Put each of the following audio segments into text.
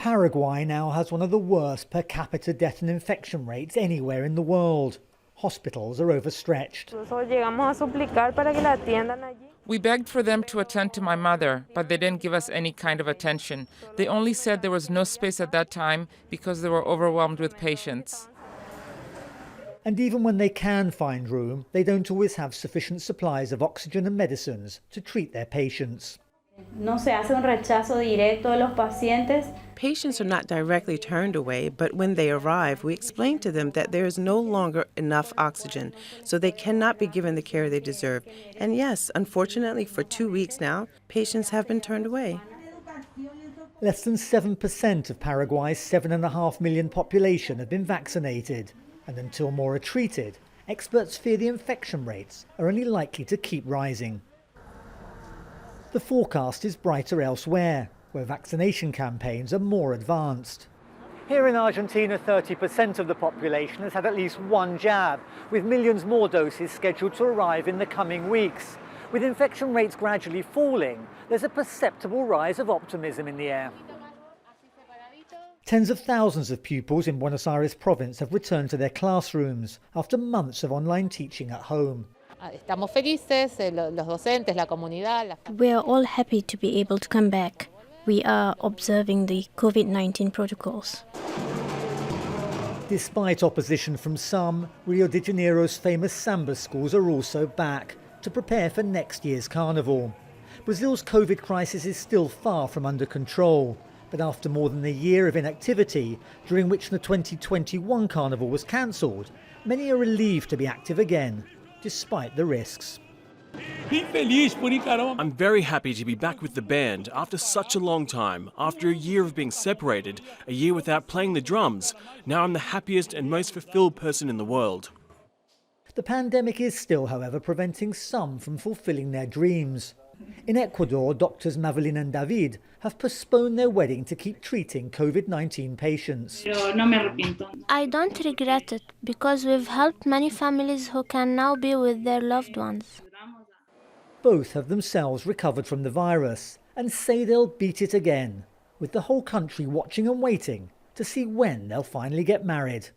Paraguay now has one of the worst per capita death and infection rates anywhere in the world. Hospitals are overstretched. We begged for them to attend to my mother, but they didn't give us any kind of attention. They only said there was no space at that time because they were overwhelmed with patients. And even when they can find room, they don't always have sufficient supplies of oxygen and medicines to treat their patients. No se hace un rechazo directo de los pacientes. Patients are not directly turned away, but when they arrive, we explain to them that there is no longer enough oxygen, so they cannot be given the care they deserve. And yes, unfortunately, for 2 weeks now, patients have been turned away. Less than 7% of Paraguay's 7.5 million population have been vaccinated. And until more are treated, experts fear the infection rates are only likely to keep rising. The forecast is brighter elsewhere, where vaccination campaigns are more advanced. Here in Argentina, 30% of the population has had at least one jab, with millions more doses scheduled to arrive in the coming weeks. With infection rates gradually falling, there's a perceptible rise of optimism in the air. Tens of thousands of pupils in Buenos Aires province have returned to their classrooms after months of online teaching at home. We are all happy to be able to come back. We are observing the COVID-19 protocols. Despite opposition from some, Rio de Janeiro's famous samba schools are also back to prepare for next year's carnival. Brazil's COVID crisis is still far from under control, but after more than a year of inactivity, during which the 2021 carnival was cancelled, many are relieved to be active again, despite the risks. I'm very happy to be back with the band after such a long time, after a year of being separated, a year without playing the drums. Now I'm the happiest and most fulfilled person in the world. The pandemic is still, however, preventing some from fulfilling their dreams. In Ecuador, doctors MAVELIN and David have postponed their wedding to keep treating COVID-19 patients. I don't regret it because we've helped many families who can now be with their loved ones. Both have themselves recovered from the virus and say they'll beat it again, with the whole country watching and waiting to see when they'll finally get married.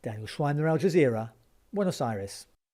Schweimler, Jazeera, Buenos Aires.